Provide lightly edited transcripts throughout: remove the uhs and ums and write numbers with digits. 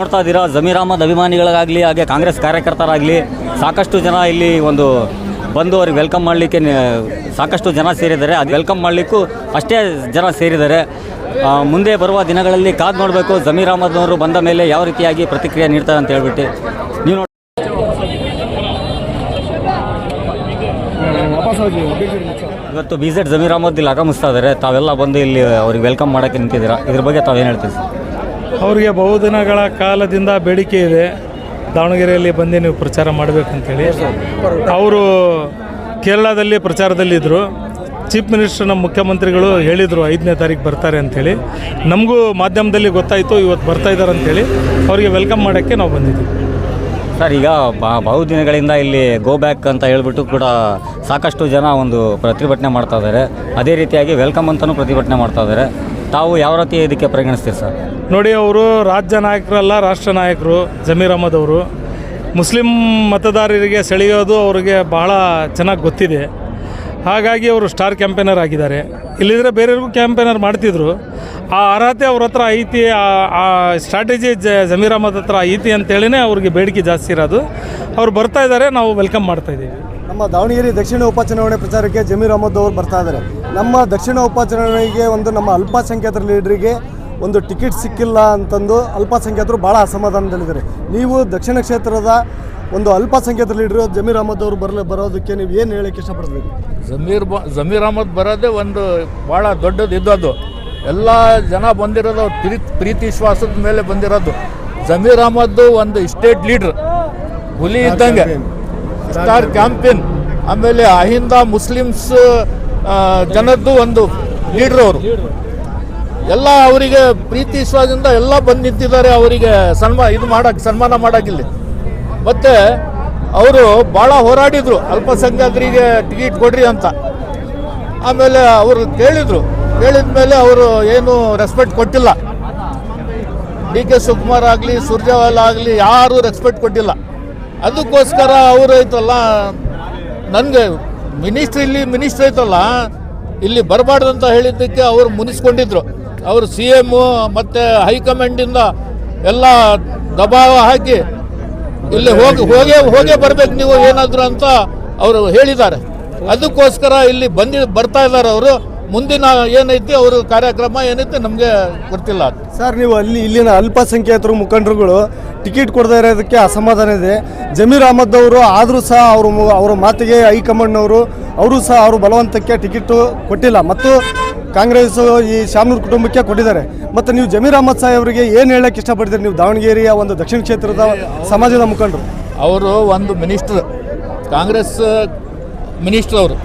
ನೋಡ್ತಾ ಇದ್ದೀರಾ, ಜಮೀರ್ ಅಹ್ಮದ್ ಅಭಿಮಾನಿಗಳಾಗಲಿ ಹಾಗೆ ಕಾಂಗ್ರೆಸ್ ಕಾರ್ಯಕರ್ತರಾಗಲಿ ಸಾಕಷ್ಟು ಜನ ಇಲ್ಲಿ ಒಂದು ಬಂದು ಅವ್ರಿಗೆ ವೆಲ್ಕಮ್ ಮಾಡಲಿಕ್ಕೆ ಸಾಕಷ್ಟು ಜನ ಸೇರಿದ್ದಾರೆ. ಅದು ವೆಲ್ಕಮ್ ಮಾಡಲಿಕ್ಕೂ ಅಷ್ಟೇ ಜನ ಸೇರಿದ್ದಾರೆ. ಮುಂದೆ ಬರುವ ದಿನಗಳಲ್ಲಿ ಕಾದು ನೋಡಬೇಕು ಜಮೀರ್ ಅಹ್ಮದ್ನವರು ಬಂದ ಮೇಲೆ ಯಾವ ರೀತಿಯಾಗಿ ಪ್ರತಿಕ್ರಿಯೆ ನೀಡ್ತಾರೆ ಅಂತ ಹೇಳ್ಬಿಟ್ಟು. ನೀವು ಇವತ್ತು BZ ಜಮೀರ್ ಅಹ್ಮದ್ ಇಲ್ಲಿ ಆಗಮಿಸ್ತಾ ಇದ್ದಾರೆ. ತಾವೆಲ್ಲ ಬಂದು ಇಲ್ಲಿ ಅವ್ರಿಗೆ ವೆಲ್ಕಮ್ ಮಾಡೋಕ್ಕೆ ನಿಂತಿದ್ದೀರಾ, ಇದ್ರ ಬಗ್ಗೆ ತಾವೇನು ಹೇಳ್ತೀವಿ? ಅವರಿಗೆ ಬಹುದಿನಗಳ ಕಾಲದಿಂದ ಬೇಡಿಕೆ ಇದೆ, ದಾವಣಗೆರೆಯಲ್ಲಿ ಬಂದು ನೀವು ಪ್ರಚಾರ ಮಾಡಬೇಕಂತೇಳಿ. ಅವರು ಕೇರಳದಲ್ಲಿ ಪ್ರಚಾರದಲ್ಲಿದ್ದರು. ಚೀಫ್ ಮಿನಿಸ್ಟರ್ ನಮ್ಮ ಮುಖ್ಯಮಂತ್ರಿಗಳು ಹೇಳಿದರು 5ನೇ ತಾರೀಕು ಬರ್ತಾರೆ ಅಂಥೇಳಿ. ನಮಗೂ ಮಾಧ್ಯಮದಲ್ಲಿ ಗೊತ್ತಾಯಿತು ಇವತ್ತು ಬರ್ತಾ ಇದ್ದಾರೆ ಅಂಥೇಳಿ. ಅವರಿಗೆ ವೆಲ್ಕಮ್ ಮಾಡೋಕ್ಕೆ ನಾವು ಬಂದಿದ್ದೀವಿ. ಸರ್, ಈಗ ಬಹುದಿನಗಳಿಂದ ಇಲ್ಲಿ ಗೋ ಬ್ಯಾಕ್ ಅಂತ ಹೇಳ್ಬಿಟ್ಟು ಕೂಡ ಸಾಕಷ್ಟು ಜನ ಒಂದು ಪ್ರತಿಭಟನೆ ಮಾಡ್ತಾ ಇದ್ದಾರೆ. ಅದೇ ರೀತಿಯಾಗಿ ವೆಲ್ಕಮ್ ಅಂತಲೂ ಪ್ರತಿಭಟನೆ ಮಾಡ್ತಾ ಇದ್ದಾರೆ. ತಾವು ಯಾವ ರೀತಿ ಇದಕ್ಕೆ ಪರಿಗಣಿಸ್ತೀರಿ ಸರ್? ನೋಡಿ, ಅವರು ರಾಜ್ಯ ನಾಯಕರಲ್ಲ, ರಾಷ್ಟ್ರ ನಾಯಕರು. ಜಮೀರ್ ಅಹ್ಮದ್ ಅವರು ಮುಸ್ಲಿಂ ಮತದಾರರಿಗೆ ಸೆಳೆಯೋದು ಅವರಿಗೆ ಬಹಳ ಚೆನ್ನಾಗಿ ಗೊತ್ತಿದೆ. ಹಾಗಾಗಿ ಅವರು ಸ್ಟಾರ್ ಕ್ಯಾಂಪೇನರ್ ಆಗಿದ್ದಾರೆ. ಇಲ್ಲಿದ್ರೆ ಬೇರೆಯವ್ರಿಗೂ ಕ್ಯಾಂಪೇನರ್ ಮಾಡ್ತಿದ್ರು. ಆ ಅರ್ಹತೆ ಅವ್ರ ಹತ್ರ ಐತಿ, ಆ ಸ್ಟ್ರಾಟಜಿ ಜಮೀರ್ ಅಹ್ಮದ್ ಹತ್ರ ಐತಿ ಅಂತೇಳಿನೇ ಅವ್ರಿಗೆ ಬೇಡಿಕೆ ಜಾಸ್ತಿ ಇರೋದು. ಅವ್ರು ಬರ್ತಾ ಇದ್ದಾರೆ, ನಾವು ವೆಲ್ಕಮ್ ಮಾಡ್ತಾಯಿದ್ದೀವಿ. ನಮ್ಮ ದಾವಣಗೆರೆ ದಕ್ಷಿಣ ಉಪಚುನಾವಣೆ ಪ್ರಚಾರಕ್ಕೆ ಜಮೀರ್ ಅಹ್ಮದ್ ಅವರು ಬರ್ತಾ ಇದ್ದಾರೆ. ನಮ್ಮ ದಕ್ಷಿಣ ಉಪಚುನಾವಣೆಗೆ ನಮ್ಮ ಅಲ್ಪಸಂಖ್ಯಾತರ ಲೀಡ್ರಿಗೆ ಒಂದು ಟಿಕೆಟ್ ಸಿಕ್ಕಿಲ್ಲ ಅಂತಂದು ಅಲ್ಪಸಂಖ್ಯಾತರು ಭಾಳ ಅಸಮಾಧಾನದಲ್ಲಿದ್ದಾರೆ. ನೀವು ದಕ್ಷಿಣ ಕ್ಷೇತ್ರದ ಒಂದು ಅಲ್ಪಸಂಖ್ಯಾತ ಲೀಡ್ರು ಜಮೀರ್ ಅಹ್ಮದ್ ಅವರು ಬರೋದಕ್ಕೆ ನೀವು ಏನು ಹೇಳೋಕ್ಕೆ ಇಷ್ಟಪಡ್ತೀವಿ? ಜಮೀರ್ ಅಹ್ಮದ್ ಬರೋದೇ ಒಂದು ಭಾಳ ದೊಡ್ಡದು ಇದ್ದದ್ದು. ಎಲ್ಲ ಜನ ಬಂದಿರೋದು ಪ್ರೀತಿ ವಿಶ್ವಾಸದ ಮೇಲೆ ಬಂದಿರೋದು. ಜಮೀರ್ ಅಹ್ಮದ್ ಒಂದು ಸ್ಟೇಟ್ ಲೀಡ್ರ್, ಹುಲಿ ಇದ್ದಂಗೆ, ಸ್ಟಾರ್ ಕ್ಯಾಂಪೇನ್. ಆಮೇಲೆ ಅಹಿಂದ ಮುಸ್ಲಿಮ್ಸ್ ಜನದ್ದು ಒಂದು ಲೀಡ್ರ್ ಅವರು. ಎಲ್ಲ ಅವರಿಗೆ ಪ್ರೀತಿ ವಿಶ್ವಾಸದಿಂದ ಎಲ್ಲ ಬಂದು ನಿಂತಿದ್ದಾರೆ ಅವರಿಗೆ ಸನ್ಮಾನ ಮಾಡೋಕ್ಕಿಲ್ಲಿ. ಮತ್ತು ಅವರು ಭಾಳ ಹೋರಾಡಿದರು ಅಲ್ಪಸಂಖ್ಯಾತರಿಗೆ ಟಿಕೆಟ್ ಕೊಡ್ರಿ ಅಂತ. ಆಮೇಲೆ ಅವರು ಕೇಳಿದ ಮೇಲೆ ಅವರು ಏನು ರೆಸ್ಪೆಕ್ಟ್ ಕೊಟ್ಟಿಲ್ಲ. DK ಶಿವಕುಮಾರ್ ಆಗಲಿ, ಸುರ್ಜೇವಾಲಾ ಆಗಲಿ, ಯಾರೂ ರೆಸ್ಪೆಕ್ಟ್ ಕೊಟ್ಟಿಲ್ಲ. ಅದಕ್ಕೋಸ್ಕರ ಅವರು ಐತಲ್ಲ, ನನಗೆ ಮಿನಿಸ್ಟ್ರ್ ಐತಲ್ಲ ಇಲ್ಲಿ ಬರಬಾರ್ದು ಅಂತ ಹೇಳಿದ್ದಕ್ಕೆ ಅವರು ಮುನಿಸ್ಕೊಂಡಿದ್ರು. ಅವರು CM ಮತ್ತು ಹೈಕಮಾಂಡಿಂದ ಎಲ್ಲ ದಬಾವ ಹಾಕಿ ಇಲ್ಲಿ ಹೋಗೇ ಬರ್ಬೇಕು ನೀವು ಏನಾದರೂ ಅಂತ ಅವರು ಹೇಳಿದ್ದಾರೆ. ಅದಕ್ಕೋಸ್ಕರ ಇಲ್ಲಿ ಬರ್ತಾ ಇದ್ದಾರೆ ಅವರು. ಮುಂದಿನ ಏನೈತಿ ಅವರು ಕಾರ್ಯಕ್ರಮ ಏನೈತಿ ನಮಗೆ ಗೊತ್ತಿಲ್ಲ. ಸರ್, ನೀವು ಇಲ್ಲಿನ ಅಲ್ಪಸಂಖ್ಯಾತರು ಮುಖಂಡರುಗಳು ಟಿಕೆಟ್ ಕೊಡದೇ ಇರೋದಕ್ಕೆ ಅಸಮಾಧಾನ ಇದೆ. ಜಮೀರ್ ಅಹ್ಮದ್ ಅವರು ಆದರೂ ಸಹ ಅವರ ಮಾತಿಗೆ ಹೈಕಮಾಂಡ್ನವರು ಅವರು ಸಹ ಅವರು ಬಲವಂತಕ್ಕೆ ಟಿಕೆಟು ಕೊಟ್ಟಿಲ್ಲ. ಮತ್ತು ಕಾಂಗ್ರೆಸ್ ಈ ಶಾಮನೂರು ಕುಟುಂಬಕ್ಕೆ ಕೊಟ್ಟಿದ್ದಾರೆ. ಮತ್ತು ನೀವು ಜಮೀರ್ ಅಹ್ಮದ್ ಸಾಹೇಬರಿಗೆ ಏನು ಹೇಳಕ್ಕೆ ಇಷ್ಟಪಡ್ತೀರಿ? ನೀವು ದಾವಣಗೆರೆಯ ಒಂದು ದಕ್ಷಿಣ ಕ್ಷೇತ್ರದ ಸಮಾಜದ ಮುಖಂಡರು. ಅವರು ಒಂದು ಮಿನಿಸ್ಟರ್, ಕಾಂಗ್ರೆಸ್ ಮಿನಿಸ್ಟರ್, ಅವರು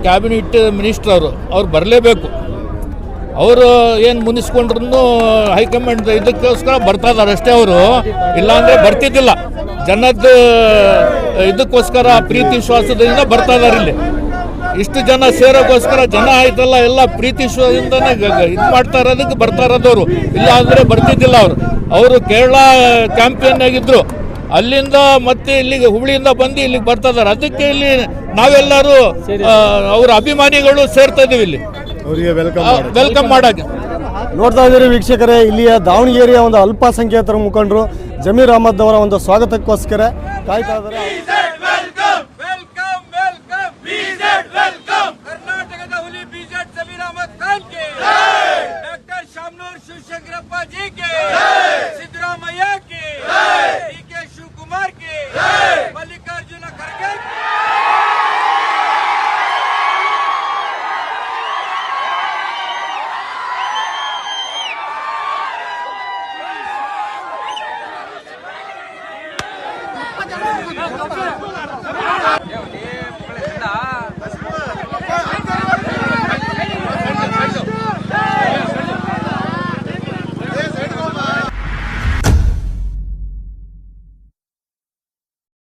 ಕ್ಯಾಬಿನೆಟ್ ಮಿನಿಸ್ಟರ್. ಅವ್ರು ಬರಲೇಬೇಕು. ಅವರು ಏನು ಮುನಿಸ್ಕೊಂಡ್ರು ಹೈಕಮಾಂಡ್ ಇದಕ್ಕೋಸ್ಕರ ಬರ್ತಾ ಇದ್ದಾರೆ ಅಷ್ಟೇ. ಅವರು ಇಲ್ಲಾಂದರೆ ಬರ್ತಿದ್ದಿಲ್ಲ. ಜನದ ಇದಕ್ಕೋಸ್ಕರ ಪ್ರೀತಿ ವಿಶ್ವಾಸದಿಂದ ಬರ್ತಾ ಇದ್ದಾರೆ. ಇಲ್ಲಿ ಇಷ್ಟು ಜನ ಸೇರೋಕ್ಕೋಸ್ಕರ ಜನ ಆಯ್ತಲ್ಲ, ಎಲ್ಲ ಪ್ರೀತಿ ವಿಶ್ವಾಸದಿಂದನೇ ಇದು ಮಾಡ್ತಾ ಇರೋದಕ್ಕೆ ಬರ್ತಾ ಇರೋದವರು. ಇಲ್ಲ ಅಂದರೆ ಬರ್ತಿದ್ದಿಲ್ಲ. ಅವರು ಕೇರಳ ಕ್ಯಾಂಪೇನ್ ಆಗಿದ್ರು. ಅಲ್ಲಿಂದ ಮತ್ತೆ ಇಲ್ಲಿಗೆ ಹುಬ್ಳಿಯಿಂದ ಬಂದು ಇಲ್ಲಿಗೆ ಬರ್ತಾ ಇದ್ದಾರೆ. ಅದಕ್ಕೆ ಇಲ್ಲಿ ನಾವೆಲ್ಲರೂ ಅವರ ಅಭಿಮಾನಿಗಳು ಸೇರ್ತಾ ಇದೀವಿ ಇಲ್ಲಿ ವೆಲ್ಕಮ್ ಮಾಡಕ್ಕೆ. ನೋಡ್ತಾ ಇದ್ದೀರಿ ವೀಕ್ಷಕರೇ, ಇಲ್ಲಿಯ ದಾವಣಗೆರೆಯ ಒಂದು ಅಲ್ಪಸಂಖ್ಯಾತರ ಮುಖಂಡರು ಜಮೀರ್ ಅಹ್ಮದ್ ಅವರ ಒಂದು ಸ್ವಾಗತಕ್ಕೋಸ್ಕರ ಕಾಯ್ತಾ ಇದ್ದಾರೆ. ಕರ್ನಾಟಕದ ಹುಲಿ BZ ಜಮೀರ್ ಅಹ್ಮದ್ ಖಾನ್ ಗೆ, ಡಾಕ್ಟರ್ ಶಾಮನೂರ್ ಶಿವಶಂಕರಪ್ಪ ಜಿ ಗೆ, ಸಿದ್ದರಾಮಯ್ಯ ಗೆ, DK ಶಿವಕುಮಾರ್ ಗೆ, ಮಲ್ಲಿಕಾರ್ಜುನ ಖರ್ಗೆ.